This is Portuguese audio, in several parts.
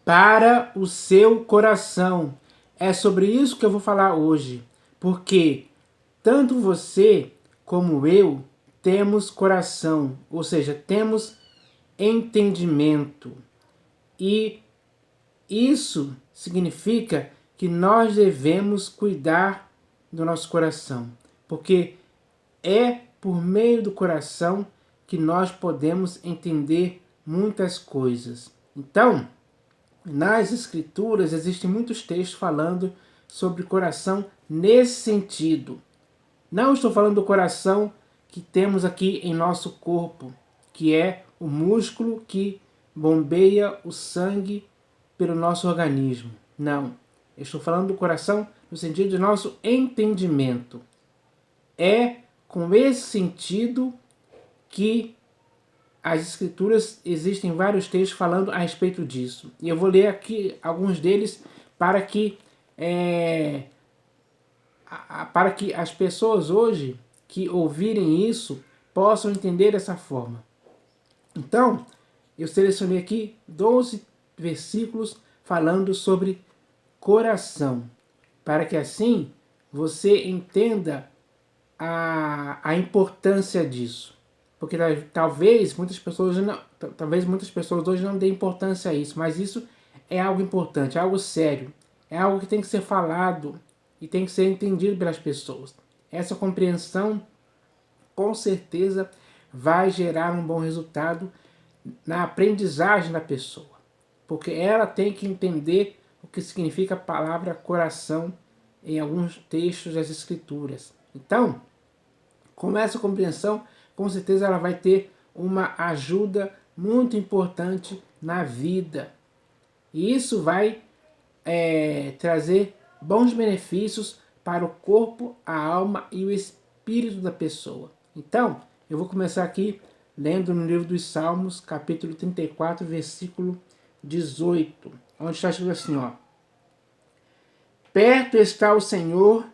para o seu coração. É sobre isso que eu vou falar hoje, porque tanto você como eu temos coração, ou seja, temos entendimento. E isso significa que nós devemos cuidar do nosso coração, porque é por meio do coração que nós podemos entender muitas coisas. Então, nas Escrituras existem muitos textos falando sobre coração nesse sentido. Não estou falando do coração que temos aqui em nosso corpo, que é o músculo que bombeia o sangue pelo nosso organismo. Não. Eu estou falando do coração no sentido do nosso entendimento. É com esse sentido que as Escrituras, existem vários textos falando a respeito disso. E eu vou ler aqui alguns deles para que as pessoas hoje que ouvirem isso possam entender dessa forma. Então, eu selecionei aqui 12 versículos falando sobre coração, para que assim você entenda a importância disso. Porque talvez muitas pessoas hoje não deem importância a isso, mas isso é algo importante, é algo sério, é algo que tem que ser falado e tem que ser entendido pelas pessoas. Essa compreensão, com certeza, vai gerar um bom resultado na aprendizagem da pessoa, porque ela tem que entender o que significa a palavra coração em alguns textos das Escrituras. Então, com essa compreensão, com certeza ela vai ter uma ajuda muito importante na vida. E isso vai trazer bons benefícios para o corpo, a alma e o espírito da pessoa. Então, eu vou começar aqui lendo no livro dos Salmos, capítulo 34, versículo 18, onde está escrito assim, ó: perto está o Senhor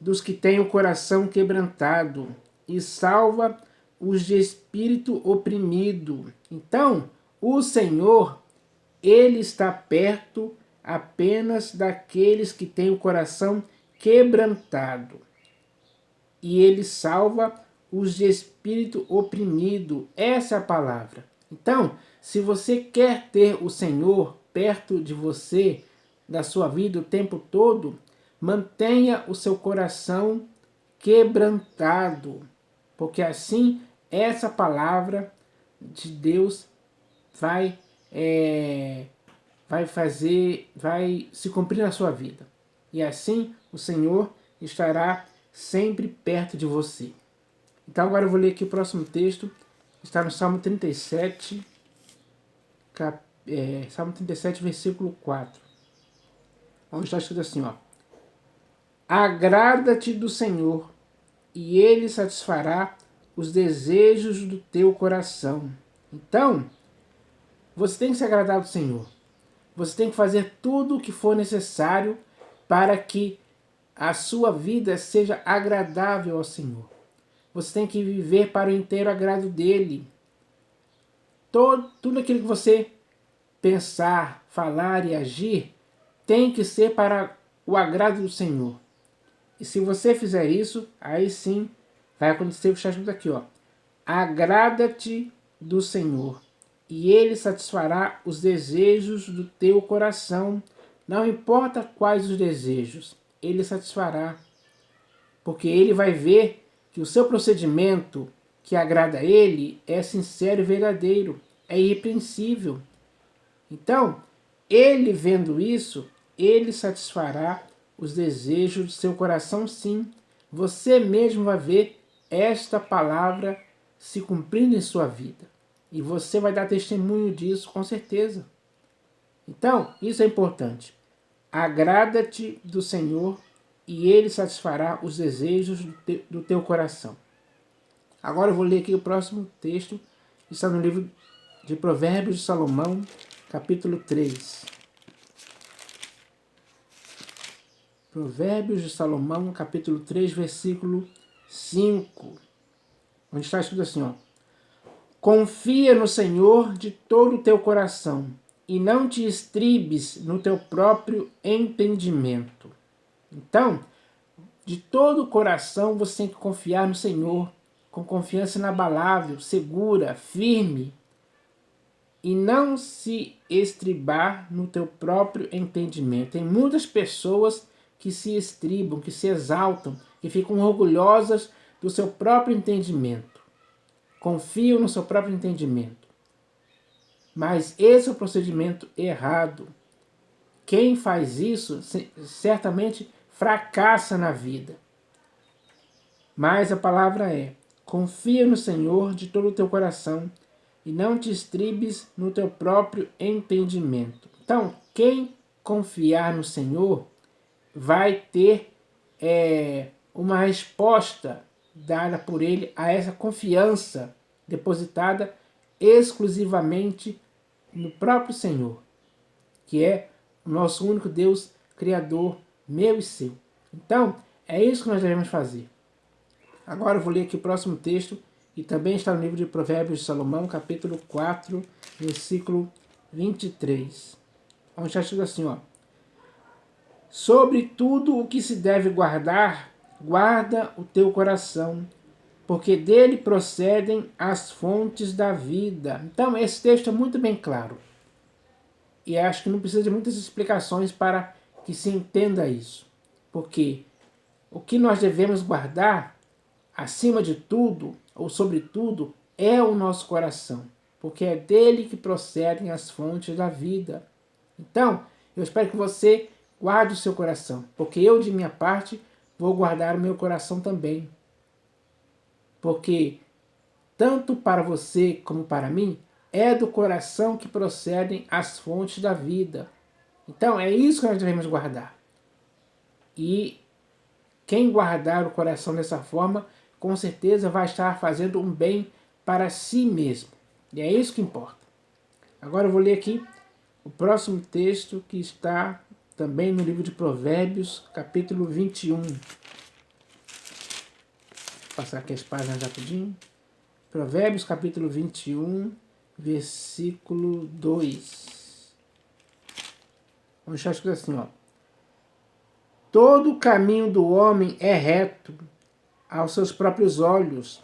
dos que têm o coração quebrantado e salva os de espírito oprimido. Então, o Senhor, Ele está perto apenas daqueles que têm o coração quebrantado. E Ele salva os de espírito oprimido. Essa é a palavra. Então, se você quer ter o Senhor perto de você, da sua vida o tempo todo, mantenha o seu coração quebrantado, porque assim essa palavra de Deus vai se cumprir na sua vida. E assim o Senhor estará sempre perto de você. Então agora eu vou ler aqui o próximo texto. Está no Salmo 37, Salmo 37, versículo 4. Onde está escrito assim, ó: agrada-te do Senhor, e Ele satisfará os desejos do teu coração. Então, você tem que se agradar do Senhor. Você tem que fazer tudo o que for necessário para que a sua vida seja agradável ao Senhor. Você tem que viver para o inteiro agrado dEle. Tudo aquilo que você pensar, falar e agir tem que ser para o agrado do Senhor. E se você fizer isso, aí sim vai acontecer o que está escrito aqui, ó: agrada-te do Senhor, e Ele satisfará os desejos do teu coração. Não importa quais os desejos, Ele satisfará. Porque Ele vai ver que o seu procedimento que agrada a Ele é sincero e verdadeiro, é irrepreensível. Então, Ele vendo isso, Ele satisfará os desejos do seu coração, sim. Você mesmo vai ver esta palavra se cumprindo em sua vida. E você vai dar testemunho disso, com certeza. Então, isso é importante. Agrada-te do Senhor, e Ele satisfará os desejos do teu coração. Agora eu vou ler aqui o próximo texto. Está no livro de Provérbios de Salomão, capítulo 3. Provérbios de Salomão, capítulo 3, versículo 5. Onde está escrito assim, ó: confia no Senhor de todo o teu coração e não te estribes no teu próprio entendimento. Então, de todo o coração você tem que confiar no Senhor, com confiança inabalável, segura, firme, e não se estribar no teu próprio entendimento. Tem muitas pessoas que se estribam, que se exaltam, que ficam orgulhosas do seu próprio entendimento. Confiam no seu próprio entendimento. Mas esse é o procedimento errado. Quem faz isso certamente fracassa na vida. Mas a palavra é: confia no Senhor de todo o teu coração e não te estribes no teu próprio entendimento. Então, quem confiar no Senhor vai ter uma resposta dada por Ele a essa confiança depositada exclusivamente no próprio Senhor, que é o nosso único Deus, Criador, meu e seu. Então, é isso que nós devemos fazer. Agora eu vou ler aqui o próximo texto, que também está no livro de Provérbios de Salomão, capítulo 4, versículo 23. Onde está escrito assim, ó: sobre tudo o que se deve guardar, guarda o teu coração, porque dele procedem as fontes da vida. Então, esse texto é muito bem claro. E acho que não precisa de muitas explicações para que se entenda isso. Porque o que nós devemos guardar, acima de tudo, ou sobretudo, é o nosso coração. Porque é dele que procedem as fontes da vida. Então, eu espero que você guarde o seu coração. Porque eu, de minha parte, vou guardar o meu coração também. Porque, tanto para você como para mim, é do coração que procedem as fontes da vida. Então, é isso que nós devemos guardar. E quem guardar o coração dessa forma, com certeza vai estar fazendo um bem para si mesmo. E é isso que importa. Agora eu vou ler aqui o próximo texto, que está também no livro de Provérbios, capítulo 21. Vou passar aqui as páginas rapidinho. Provérbios, capítulo 21, versículo 2. Vamos deixar escrito assim, ó: todo o caminho do homem é reto aos seus próprios olhos,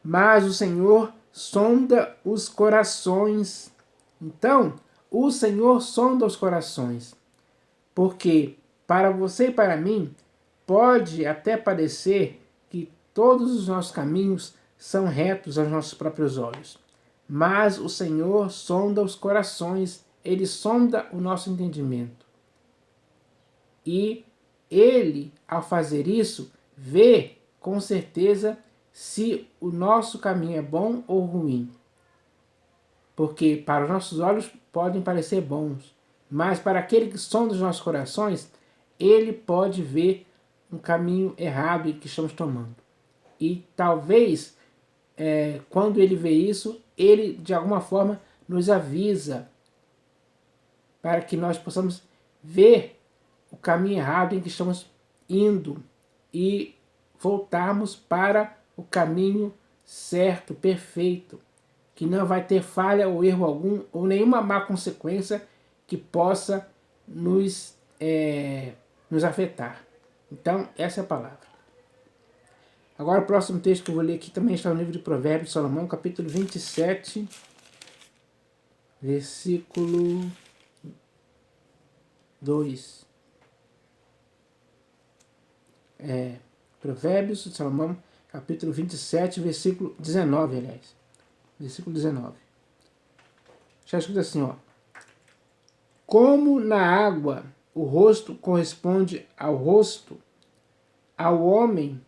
mas o Senhor sonda os corações. Então, o Senhor sonda os corações. Porque para você e para mim, pode até parecer que todos os nossos caminhos são retos aos nossos próprios olhos. Mas o Senhor sonda os corações, Ele sonda o nosso entendimento. E Ele, ao fazer isso, vê com certeza se o nosso caminho é bom ou ruim. Porque para os nossos olhos podem parecer bons, mas para aquele que sonda os nossos corações, Ele pode ver um caminho errado que estamos tomando. E talvez, quando Ele vê isso, Ele de alguma forma nos avisa para que nós possamos ver o caminho errado em que estamos indo e voltarmos para o caminho certo, perfeito, que não vai ter falha ou erro algum ou nenhuma má consequência que possa nos afetar. Então, essa é a palavra. Agora o próximo texto que eu vou ler aqui também está no livro de Provérbios de Salomão, capítulo 27, versículo 2. Provérbios de Salomão, capítulo 27, versículo 19, aliás. Versículo 19. Já escrito assim, ó: como na água o rosto corresponde ao rosto, ao homem...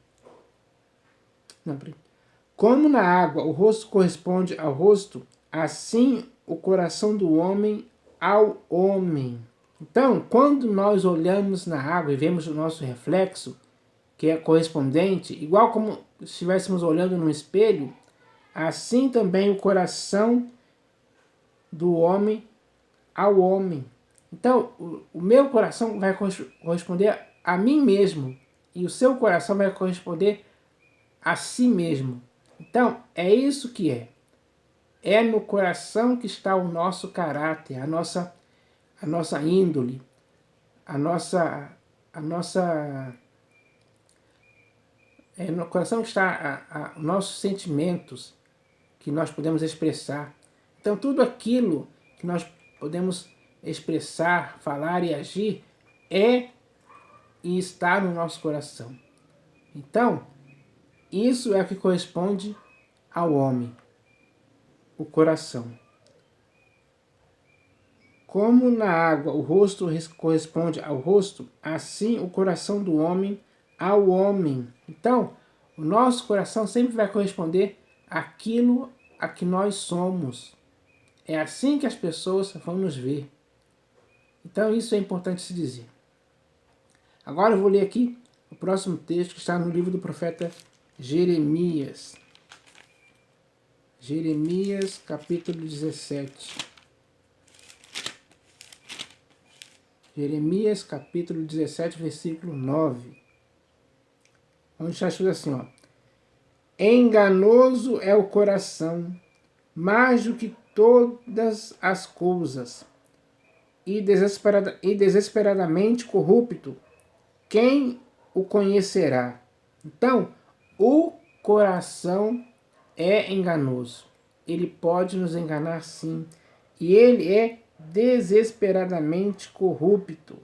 Não, peraí. Como na água o rosto corresponde ao rosto, assim o coração do homem ao homem. Então, quando nós olhamos na água e vemos o nosso reflexo, que é correspondente, igual como se estivéssemos olhando num espelho, assim também o coração do homem ao homem. Então, o meu coração vai corresponder a mim mesmo, e o seu coração vai corresponder a si mesmo. Então, é isso que é. É no coração que está o nosso caráter, a nossa índole, no coração que está os nossos sentimentos que nós podemos expressar. Então tudo aquilo que nós podemos expressar, falar e agir é e está no nosso coração. Então, isso é o que corresponde ao homem, o coração. Como na água o rosto corresponde ao rosto, assim o coração do homem ao homem. Então, o nosso coração sempre vai corresponder àquilo a que nós somos. É assim que as pessoas vão nos ver. Então isso é importante se dizer. Agora eu vou ler aqui o próximo texto que está no livro do profeta Jeremias. Jeremias, capítulo 17. Jeremias, capítulo 17, versículo 9. Onde está escrito assim, ó. Enganoso é o coração, mais do que todas as coisas, e desesperadamente corrupto. Quem o conhecerá? Então, o coração é enganoso. Ele pode nos enganar sim. E ele é desesperadamente corrupto.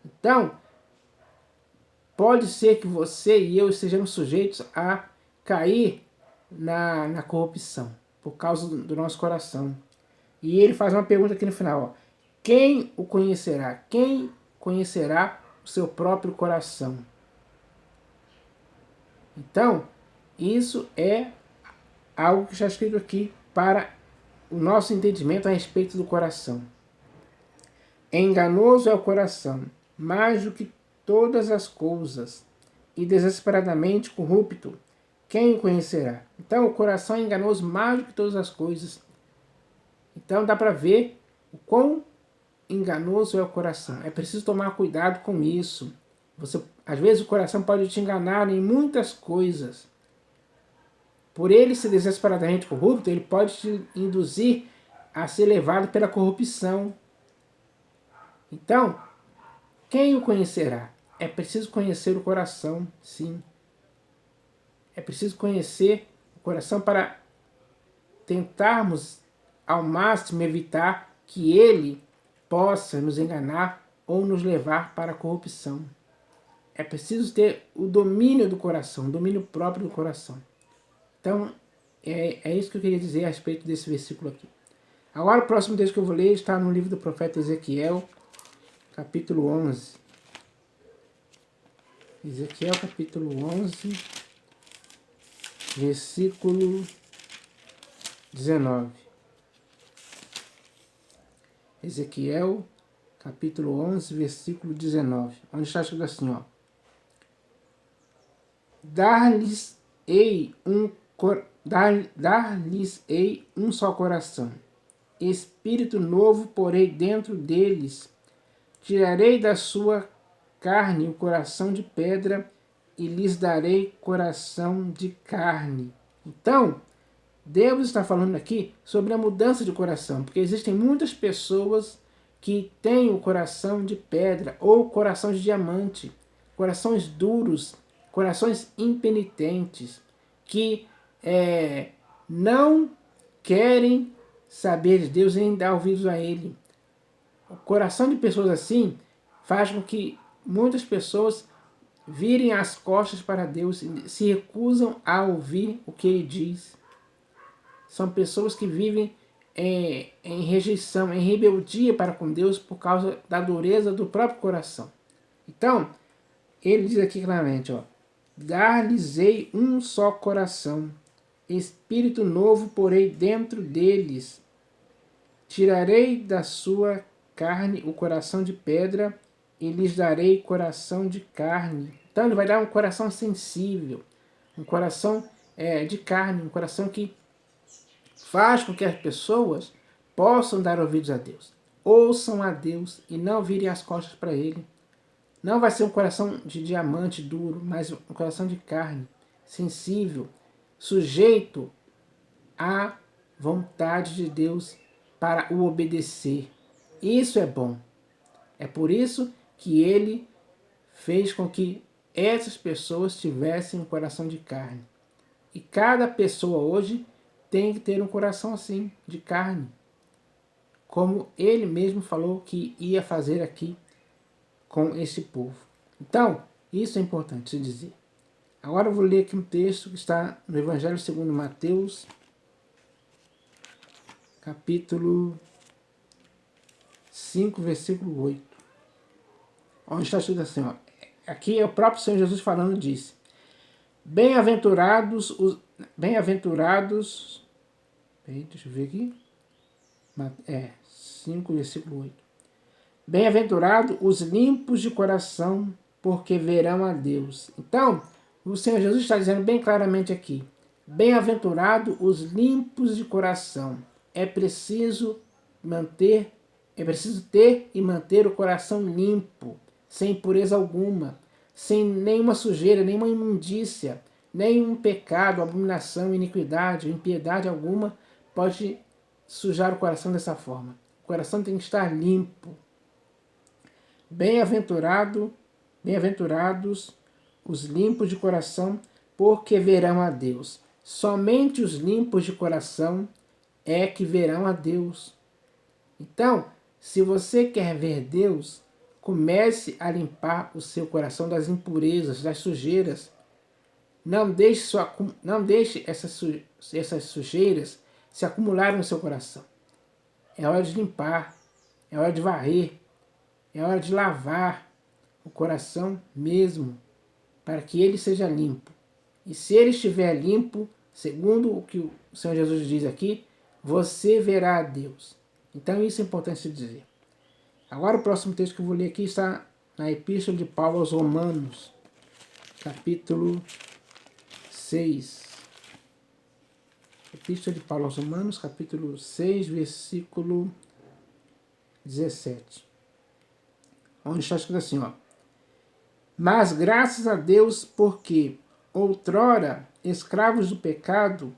Então, pode ser que você e eu estejamos sujeitos a cair na corrupção por causa do nosso coração. E ele faz uma pergunta aqui no final. Ó. Quem o conhecerá? Quem conhecerá o seu próprio coração? Então, isso é algo que está escrito aqui para o nosso entendimento a respeito do coração. Enganoso é o coração, mais do que todas as coisas, e desesperadamente corrupto. Quem o conhecerá? Então, o coração é enganoso mais do que todas as coisas. Então, dá para ver o quão enganoso é o coração. É preciso tomar cuidado com isso. Às vezes, o coração pode te enganar em muitas coisas. Por ele ser desesperadamente corrupto, ele pode te induzir a ser levado pela corrupção. Então, quem o conhecerá? É preciso conhecer o coração, sim. É preciso conhecer o coração para tentarmos ao máximo evitar que ele possa nos enganar ou nos levar para a corrupção. É preciso ter o domínio do coração, o domínio próprio do coração. Então, é isso que eu queria dizer a respeito desse versículo aqui. Agora, o próximo texto que eu vou ler está no livro do profeta Ezequiel, capítulo 11. Ezequiel, capítulo 11, versículo 19. Ezequiel, capítulo 11, versículo 19. Onde está escrito assim, ó. Dar-lhes-ei um só coração. Espírito novo porei dentro deles. Tirarei da sua carne o coração de pedra e lhes darei coração de carne. Então, Deus está falando aqui sobre a mudança de coração, porque existem muitas pessoas que têm o coração de pedra ou coração de diamante, corações duros, corações impenitentes, que não querem saber de Deus nem dar ouvidos a Ele. O coração de pessoas assim faz com que muitas pessoas virem as costas para Deus e se recusam a ouvir o que Ele diz. São pessoas que vivem em rejeição, em rebeldia para com Deus por causa da dureza do próprio coração. Então, ele diz aqui claramente, ó, dar-lhes-ei um só coração, espírito novo porei dentro deles, tirarei da sua carne o coração de pedra e lhes darei coração de carne. Então ele vai dar um coração sensível, um coração de carne, um coração que faz com que as pessoas possam dar ouvidos a Deus, ouçam a Deus e não virem as costas para Ele. Não vai ser um coração de diamante duro, mas um coração de carne, sensível, sujeito a vontade de Deus para o obedecer. Isso é bom. É por isso que ele fez com que essas pessoas tivessem um coração de carne. E cada pessoa hoje tem que ter um coração assim, de carne. Como ele mesmo falou que ia fazer aqui com esse povo. Então, isso é importante se dizer. Agora eu vou ler aqui um texto que está no Evangelho segundo Mateus, capítulo 5, versículo 8. Onde está escrito assim, ó. Aqui é o próprio Senhor Jesus falando, disse: Bem-aventurados os... Bem-aventurados... Deixa eu ver aqui. 5, versículo 8. Bem-aventurados os limpos de coração, porque verão a Deus. Então, o Senhor Jesus está dizendo bem claramente aqui: bem-aventurados os limpos de coração. É preciso ter e manter o coração limpo, sem impureza alguma, sem nenhuma sujeira, nenhuma imundícia, nenhum pecado, abominação, iniquidade, impiedade alguma pode sujar o coração dessa forma. O coração tem que estar limpo. Bem-aventurados os limpos de coração, porque verão a Deus. Somente os limpos de coração é que verão a Deus. Então, se você quer ver Deus, comece a limpar o seu coração das impurezas, das sujeiras. Não deixe essas sujeiras se acumularem no seu coração. É hora de limpar, é hora de varrer, é hora de lavar o coração mesmo, para que ele seja limpo. E se ele estiver limpo, segundo o que o Senhor Jesus diz aqui, você verá a Deus. Então isso é importante se dizer. Agora o próximo texto que eu vou ler aqui está na Epístola de Paulo aos Romanos, capítulo 6. Epístola de Paulo aos Romanos, capítulo 6, versículo 17. Onde está escrito assim, ó. Mas graças a Deus, porque outrora escravos do pecado,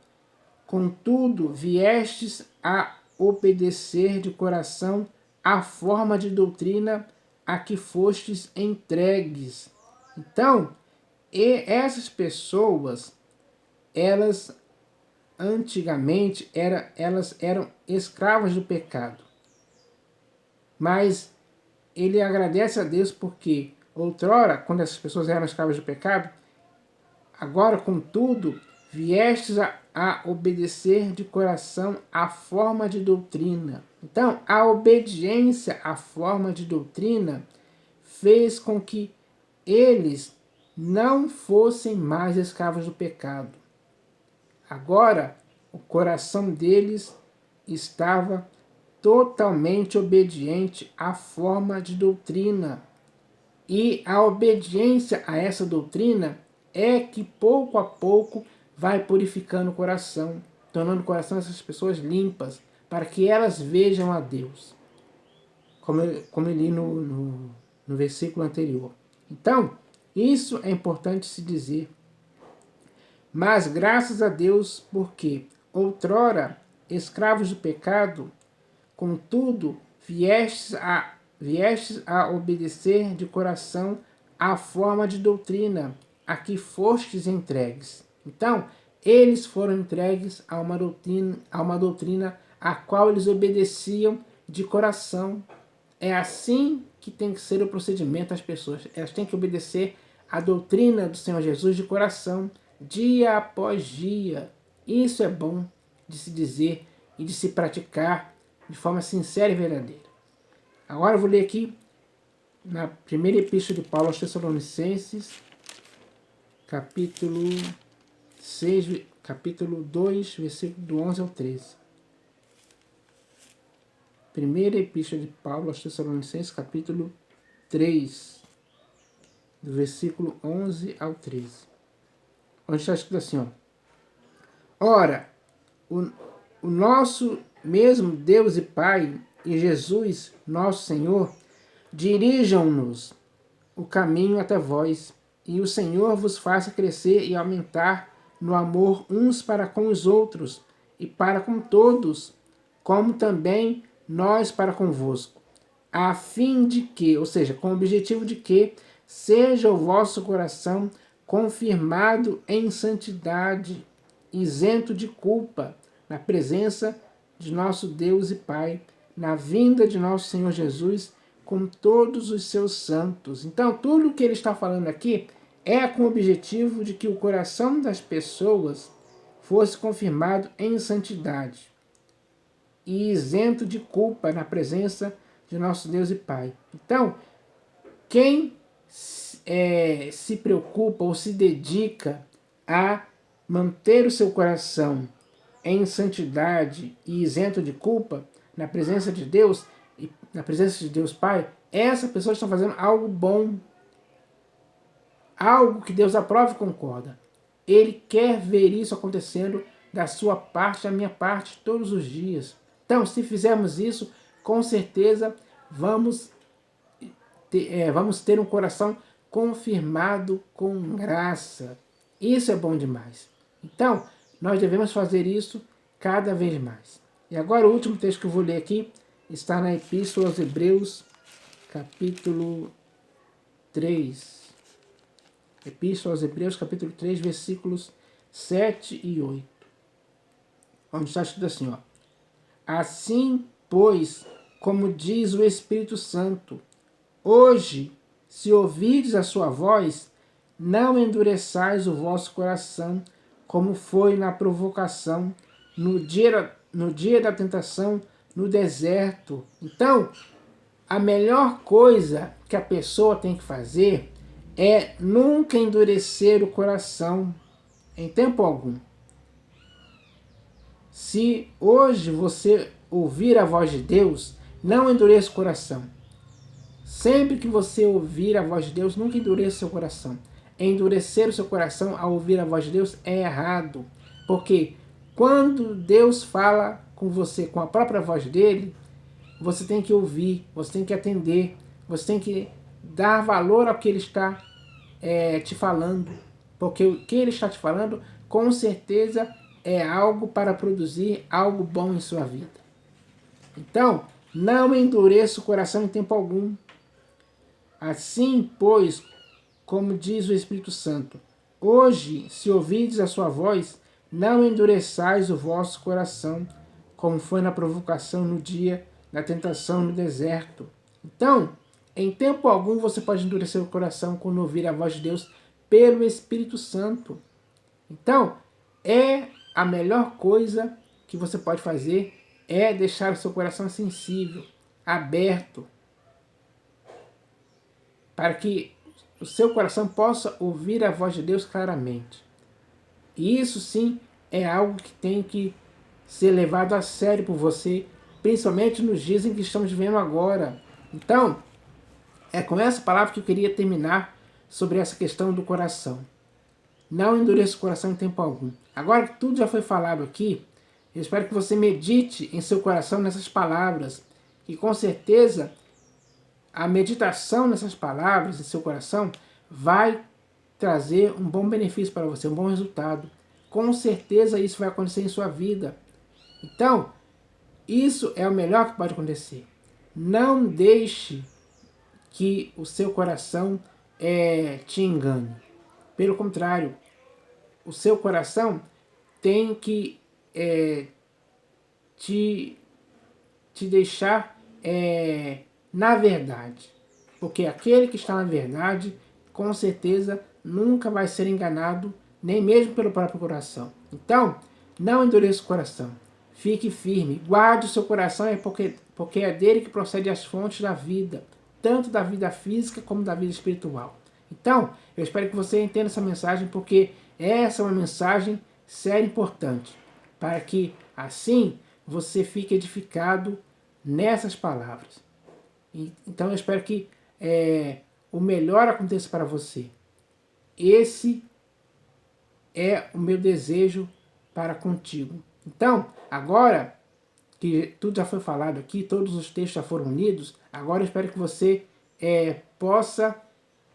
contudo viestes a obedecer de coração a forma de doutrina a que fostes entregues. Então, essas pessoas, elas antigamente elas eram escravas do pecado. Mas ele agradece a Deus porque outrora, quando essas pessoas eram escravas do pecado, agora, contudo, viestes a obedecer de coração a forma de doutrina. Então, a obediência à forma de doutrina fez com que eles não fossem mais escravos do pecado. Agora, o coração deles estava totalmente obediente à forma de doutrina. E a obediência a essa doutrina é que pouco a pouco vai purificando o coração, tornando o coração dessas pessoas limpas, para que elas vejam a Deus. Como eu li no versículo anterior. Então, isso é importante se dizer. Mas graças a Deus, porque outrora escravos do pecado, contudo viestes a obedecer de coração à forma de doutrina a que fostes entregues. Então, eles foram entregues a uma doutrina a qual eles obedeciam de coração. É assim que tem que ser o procedimento das pessoas. Elas têm que obedecer à doutrina do Senhor Jesus de coração, dia após dia. Isso é bom de se dizer e de se praticar de forma sincera e verdadeira. Agora eu vou ler aqui na primeira epístola de Paulo aos Tessalonicenses, capítulo 6, capítulo 2, versículo do 11 ao 13. Primeira epístola de Paulo aos Tessalonicenses, capítulo 3, do versículo 11 ao 13. Onde está escrito assim, ó. Ora, o nosso mesmo Deus e Pai e Jesus, nosso Senhor, dirijam-nos o caminho até vós, e o Senhor vos faça crescer e aumentar no amor uns para com os outros, e para com todos, como também nós para convosco, a fim de que, ou seja, com o objetivo de que, seja o vosso coração confirmado em santidade, isento de culpa, na presença de nosso Deus e Pai, na vinda de nosso Senhor Jesus, com todos os seus santos. Então, tudo o que ele está falando aqui é com o objetivo de que o coração das pessoas fosse confirmado em santidade e isento de culpa na presença de nosso Deus e Pai. Então, quem se preocupa ou se dedica a manter o seu coração em santidade e isento de culpa na presença de Deus e na presença de Deus Pai, essa pessoa está fazendo algo bom, algo que Deus aprova e concorda. Ele quer ver isso acontecendo da sua parte, da minha parte, todos os dias. Então, se fizermos isso, com certeza vamos ter um coração confirmado com graça. Isso é bom demais. Então, nós devemos fazer isso cada vez mais. E agora o último texto que eu vou ler aqui está na Epístola aos Hebreus, capítulo 3. Epístola aos Hebreus, capítulo 3, versículos 7 e 8. Onde está escrito assim, ó. Assim, pois, como diz o Espírito Santo, hoje, se ouvirdes a sua voz, não endureçais o vosso coração, como foi na provocação, no dia da tentação, no deserto. Então, a melhor coisa que a pessoa tem que fazer é nunca endurecer o coração, em tempo algum. Se hoje você ouvir a voz de Deus, não endureça o coração. Sempre que você ouvir a voz de Deus, nunca endureça o seu coração. Endurecer o seu coração ao ouvir a voz de Deus é errado. Porque quando Deus fala com você com a própria voz dele, você tem que ouvir, você tem que atender, você tem que dar valor ao que ele está te falando. Porque o que ele está te falando, com certeza, é algo para produzir algo bom em sua vida. Então, não endureça o coração em tempo algum. Assim, pois, como diz o Espírito Santo, hoje, se ouvides a sua voz, não endureçais o vosso coração, como foi na provocação no dia da tentação no deserto. Então, em tempo algum você pode endurecer o coração quando ouvir a voz de Deus pelo Espírito Santo. Então, a melhor coisa que você pode fazer é deixar o seu coração sensível, aberto, para que o seu coração possa ouvir a voz de Deus claramente. E isso sim é algo que tem que ser levado a sério por você, principalmente nos dias em que estamos vivendo agora. Então, é com essa palavra que eu queria terminar sobre essa questão do coração. Não endureça o coração em tempo algum. Agora que tudo já foi falado aqui, eu espero que você medite em seu coração nessas palavras, e com certeza a meditação nessas palavras em seu coração vai trazer um bom benefício para você, um bom resultado. Com certeza isso vai acontecer em sua vida. Então, isso é o melhor que pode acontecer. Não deixe que o seu coração te engane. Pelo contrário, o seu coração tem que te deixar na verdade. Porque aquele que está na verdade, com certeza, nunca vai ser enganado, nem mesmo pelo próprio coração. Então, não endureça o coração. Fique firme. Guarde o seu coração, porque é dele que procede as fontes da vida, tanto da vida física como da vida espiritual. Então, eu espero que você entenda essa mensagem, porque essa é uma mensagem séria e importante, para que assim você fique edificado nessas palavras. Então eu espero que o melhor aconteça para você. Esse é o meu desejo para contigo. Então, agora que tudo já foi falado aqui, todos os textos já foram lidos, agora eu espero que você possa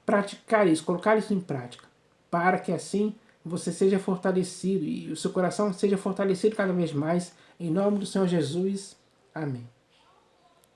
praticar isso, colocar isso em prática, para que assim você seja fortalecido e o seu coração seja fortalecido cada vez mais. Em nome do Senhor Jesus. Amém.